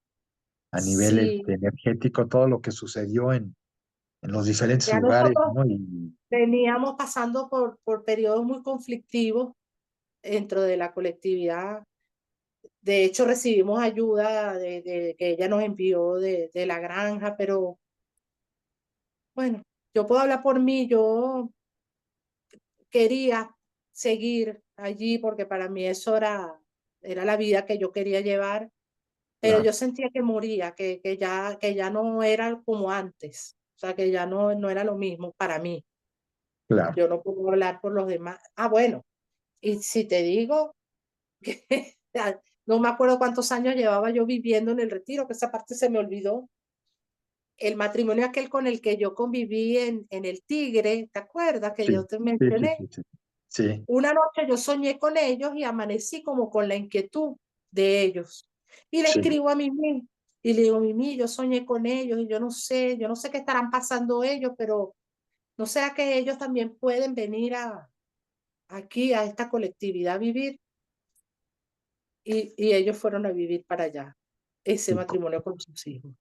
a nivel sí, energético, todo lo que sucedió en los diferentes ya lugares, nosotros ¿no? Y veníamos pasando por periodos muy conflictivos dentro de la colectividad. De hecho, recibimos ayuda de que ella nos envió de la granja, pero bueno, yo puedo hablar por mí, yo quería seguir allí porque para mí eso era la vida que yo quería llevar, pero claro, yo sentía que moría, que ya no era como antes, o sea, que ya no era lo mismo para mí. claro. Yo no puedo hablar por los demás. Ah, bueno, y si te digo que no me acuerdo cuántos años llevaba yo viviendo en el retiro, que esa parte se me olvidó. El matrimonio aquel con el que yo conviví en el Tigre, ¿te acuerdas que Sí, yo te sí, sí, mencioné? sí, sí. Sí, Una noche yo soñé con ellos y amanecí como con la inquietud de ellos. Y le sí, escribo a Mimi y le digo, Mimi, yo soñé con ellos y yo no sé qué estarán pasando ellos, pero no sea que ellos también pueden venir aquí a esta colectividad a vivir. Y ellos fueron a vivir para allá, ese sí. matrimonio con sus hijos. O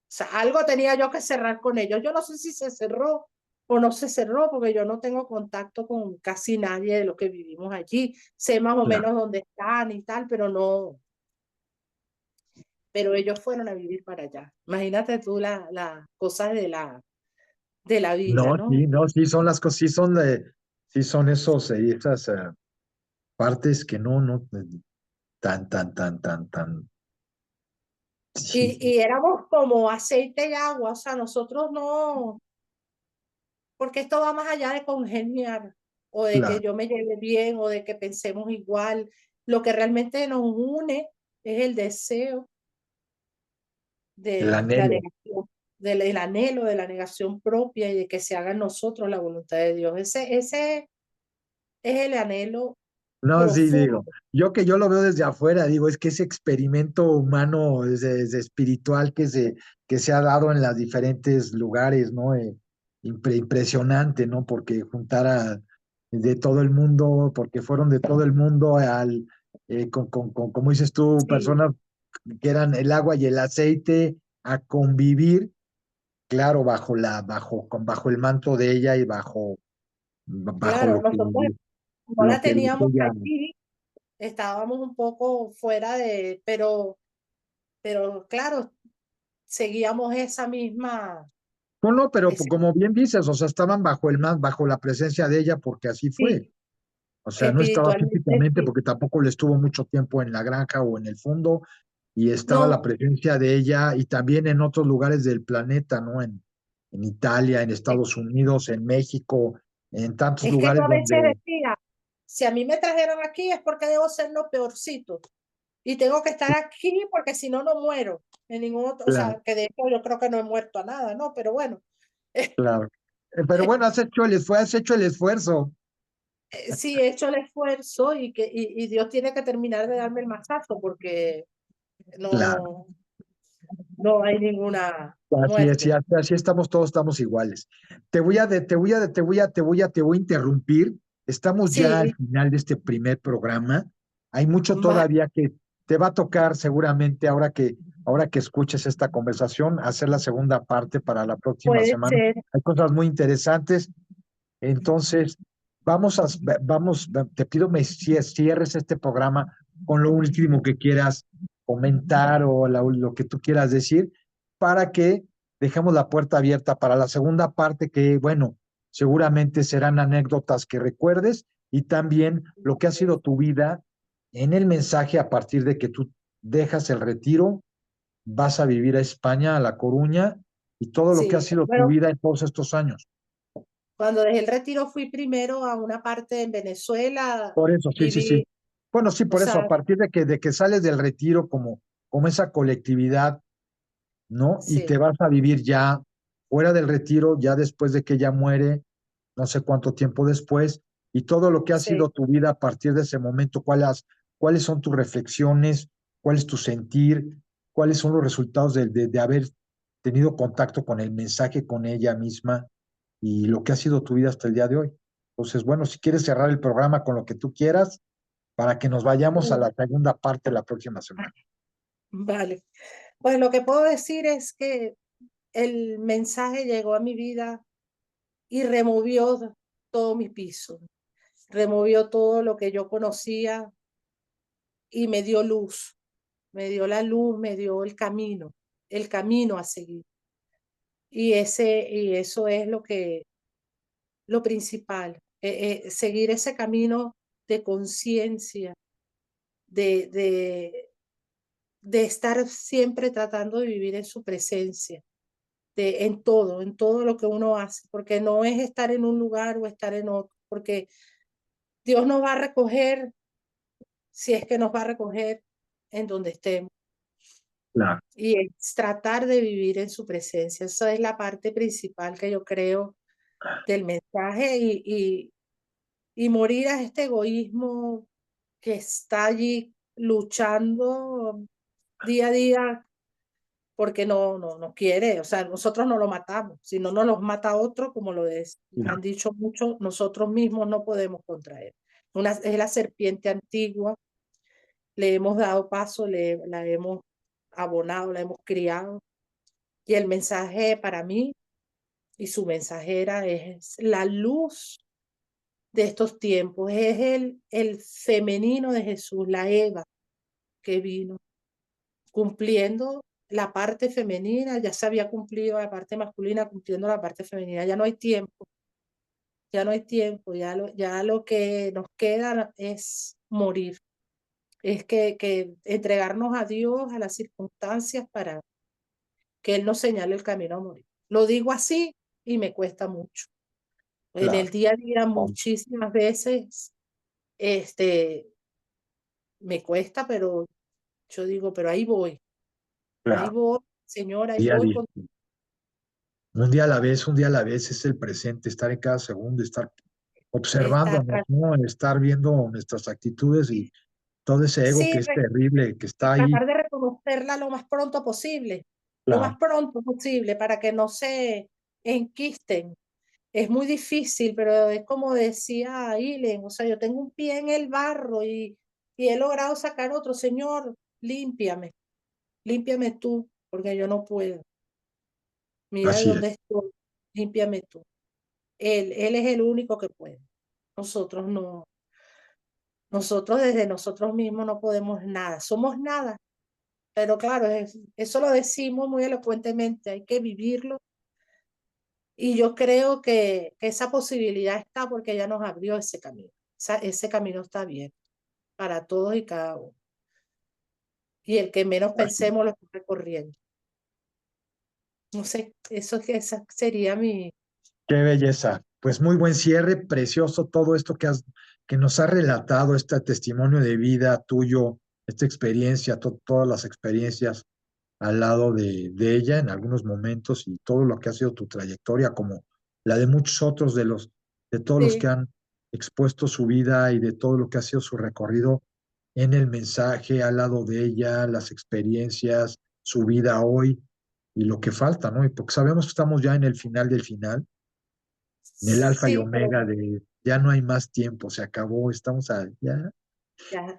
sea, algo tenía yo que cerrar con ellos. Yo no sé si se cerró o no se cerró, porque yo no tengo contacto con casi nadie de los que vivimos allí. Sé más o Claro. menos dónde están y tal, pero no, pero ellos fueron a vivir para allá. Imagínate tú las cosas de la vida, No, ¿no? sí, no, sí son las cosas, sí son esas partes que no, tan, sí, Y éramos como aceite y agua, o sea, nosotros no, porque esto va más allá de congeniar o de que claro, yo me lleve bien o de que pensemos igual. Lo que realmente nos une es el deseo el de la anhelo. negación, del anhelo de la negación propia y de que se haga en nosotros la voluntad de Dios. Ese es el anhelo No, sí, profundo. digo, yo lo veo desde afuera, digo, es que ese experimento humano, desde espiritual que se ha dado en los diferentes lugares, ¿no? Impresionante, ¿no? Porque juntara de todo el mundo, porque fueron de todo el mundo como dices tú, Sí, personas que eran el agua y el aceite a convivir, claro, bajo el manto de ella y bajo claro, nosotros no lo la que teníamos ella, aquí, estábamos un poco fuera pero claro, seguíamos esa misma, No, no, pero ese- como bien dices, o sea, estaban bajo la presencia de ella porque así sí, fue. O sea, no estaba espiritualmente, físicamente sí. porque tampoco le estuvo mucho tiempo en la granja o en el fondo, y estaba la No, presencia de ella y también en otros lugares del planeta, ¿no? En Italia, en Estados Unidos, en México, en tantos es que yo lugares a veces donde, decía, si a mí me trajeron aquí es porque debo ser lo peorcito y tengo que estar aquí porque si no, no muero en ningún otro, o claro, sea, que de hecho yo creo que no he muerto a nada, ¿no? Pero bueno, claro. Pero bueno, has hecho el esfuerzo, sí he hecho el esfuerzo y Dios tiene que terminar de darme el mazazo porque claro. no, no hay ninguna Así es, y muerte. así estamos, todos estamos iguales. Te voy a interrumpir. Estamos ya al Sí, final de este primer programa. Hay mucho va, todavía que te va a tocar seguramente ahora que escuches esta conversación, hacer la segunda parte para la próxima puede semana. ser, Hay cosas muy interesantes. Entonces, te pido me cierres este programa con lo último que quieras comentar o lo que tú quieras decir para que dejemos la puerta abierta para la segunda parte que, bueno, seguramente serán anécdotas que recuerdes y también lo que ha sido tu vida en el mensaje a partir de que tú dejas el retiro, vas a vivir a España, a La Coruña y todo lo que ha sí. sido tu Bueno, vida en todos estos años. cuando dejé el retiro fui primero a una parte en Venezuela Por eso, sí, y sí, sí. vi, Bueno, sí, o por eso, a sea, partir de que sales del retiro como esa colectividad, ¿no? Y sí, te vas a vivir ya fuera del retiro, ya después de que ella muere, no sé cuánto tiempo después, y todo lo que ha sí, sido tu vida a partir de ese momento, cuáles son tus reflexiones, cuál es tu sentir, cuáles son los resultados de haber tenido contacto con el mensaje, con ella misma y lo que ha sido tu vida hasta el día de hoy. Entonces, bueno, si quieres cerrar el programa con lo que tú quieras, para que nos vayamos a mm, la segunda parte la próxima semana. vale. Pues lo que puedo decir es que el mensaje llegó a mi vida y removió todo mi piso, removió todo lo que yo conocía y me dio luz, me dio la luz, me dio el camino a seguir. Y eso es lo principal, seguir ese camino de conciencia, de, de, de estar siempre tratando de vivir en su presencia, en todo lo que uno hace, porque no es estar en un lugar o estar en otro, porque Dios nos va a recoger, si es que nos va a recoger en donde estemos, Claro, y es tratar de vivir en su presencia. Esa es la parte principal que yo creo del mensaje y morir a este egoísmo que está allí luchando día a día porque no quiere, o sea, nosotros no lo matamos, si no nos los mata otro, como han claro, dicho muchos, nosotros mismos no podemos contra él. Es la serpiente antigua, le hemos dado paso, la hemos abonado, la hemos criado, y el mensaje para mí y su mensajera es la luz de estos tiempos, es el femenino de Jesús, la Eva que vino cumpliendo la parte femenina, ya se había cumplido la parte masculina, cumpliendo la parte femenina, ya no hay tiempo, ya no hay tiempo, ya lo que nos queda es morir, es que entregarnos a Dios, a las circunstancias para que Él nos señale el camino a morir. Lo digo así y me cuesta mucho. En el claro, día a día muchísimas veces, este, me cuesta, pero yo digo, pero ahí claro. voy, Señor, ahí Día a voy día. con Un día a la vez es el presente, estar en cada segundo, estar esta observándonos, ¿no? Estar viendo nuestras actitudes y todo ese ego que sí, es terrible, que y está ahí. tratar de reconocerla lo más Claro, pronto posible para que no se enquisten. Es muy difícil, pero es como decía Ilen, o sea, yo tengo un pie en el barro y he logrado sacar otro. Señor, límpiame, límpiame tú, porque yo no puedo. Mira de así es, dónde estoy, límpiame tú. Él es el único que puede. Nosotros no, nosotros desde nosotros mismos no podemos nada, somos nada. Pero claro, eso lo decimos muy elocuentemente, hay que vivirlo. Y yo creo que esa posibilidad está porque ella nos abrió ese camino. Ese camino está abierto para todos y cada uno. Y el que menos Así. pensemos lo está recorriendo. No sé, esa sería mi... Qué belleza. Pues muy buen cierre, precioso todo esto que nos ha relatado, este testimonio de vida tuyo, esta experiencia, todas las experiencias al lado de ella en algunos momentos y todo lo que ha sido tu trayectoria, como la de muchos otros de todos los que Sí, han expuesto su vida y de todo lo que ha sido su recorrido en el mensaje al lado de ella, las experiencias, su vida hoy y lo que falta, ¿no? Y porque sabemos que estamos ya en el final del final, en el alfa y sí, pero omega de ya no hay más tiempo, se acabó,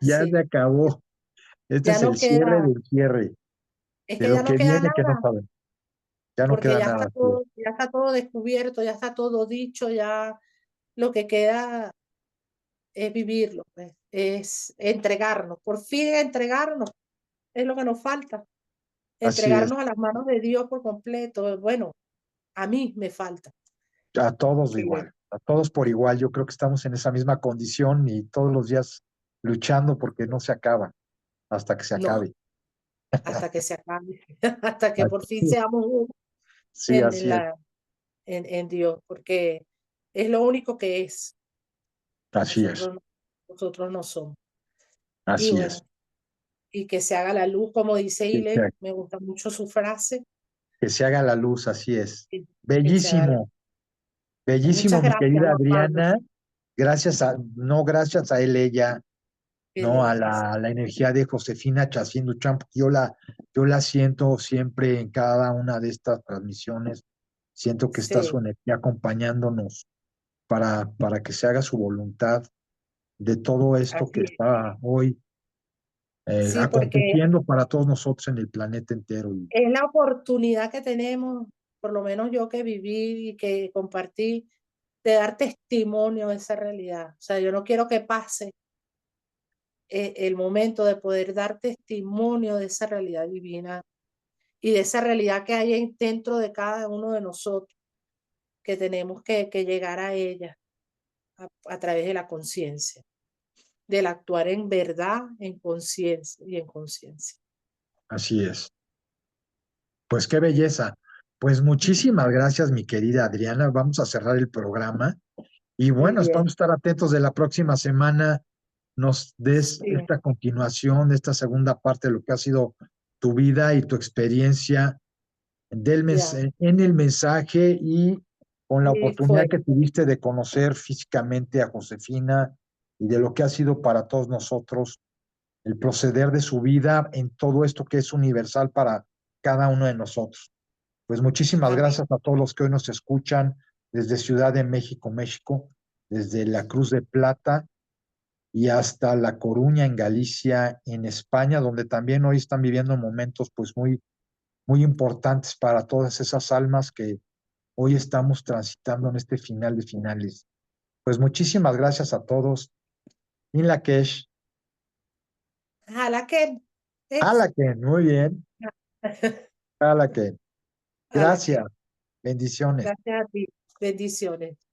ya se sí, acabó. Este ya es el no cierre queda, del cierre, es de que lo ya no que queda viene que no nada, sabemos, ya no porque queda nada. ya está todo descubierto, ya está todo dicho, ya lo que queda es vivirlo, pues, es entregarnos, por fin entregarnos, es lo que nos falta, Así es, entregarnos a las manos de Dios por completo. Bueno, a mí me falta. a todos Que igual, a todos por igual. Yo creo que estamos en esa misma condición y todos los días luchando porque no se acaba hasta que se no, acabe. hasta que se acabe, hasta que por fin Así es. seamos uno Sí, en, así en es, la, en Dios, porque es lo único que es. así es, Nosotros, nosotros no somos. Y así es. bueno, y que se haga la luz, como dice Que Ile, se, me gusta mucho su frase, que se haga la luz, así es. que se haga la luz. Bellísimo, Muchas bellísimo, mi gracias, querida Juan Pablo. Adriana. No gracias a él, ella, no a Sí, a la energía de Josefina Chaciendo Champ. Yo la siento siempre en cada una de estas transmisiones. Siento que está su sí, energía acompañándonos para que se haga su voluntad de todo esto que así es. está hoy Sí, porque aconteciendo para todos nosotros en el planeta entero. Y es la oportunidad que tenemos, por lo menos yo que viví y que compartí, de dar testimonio de esa realidad. O sea, yo no quiero que pase el momento de poder dar testimonio de esa realidad divina y de esa realidad que hay dentro de cada uno de nosotros, que tenemos que llegar a ella a través de la conciencia, del actuar en verdad, en conciencia y en conciencia. así es. Pues qué belleza. Pues muchísimas gracias, mi querida Adriana. Vamos a cerrar el programa. Y Muy bueno, bien, vamos a estar atentos de la próxima semana. Nos des sí, esta continuación, esta segunda parte de lo que ha sido tu vida y tu experiencia ya. en el mensaje y con la Y oportunidad fue que tuviste de conocer físicamente a Josefina y de lo que ha sido para todos nosotros el proceder de su vida en todo esto que es universal para cada uno de nosotros. Pues muchísimas amén. gracias a todos los que hoy nos escuchan desde Ciudad de México, México, desde la Cruz de Plata y hasta La Coruña en Galicia, en España, donde también hoy están viviendo momentos pues muy importantes para todas esas almas que hoy estamos transitando en este final de finales. Pues muchísimas gracias a todos. In Lakesh, Ojalá que es. Alaken, muy bien, Alaken. A la que. Gracias, bendiciones. Gracias a ti. Bendiciones.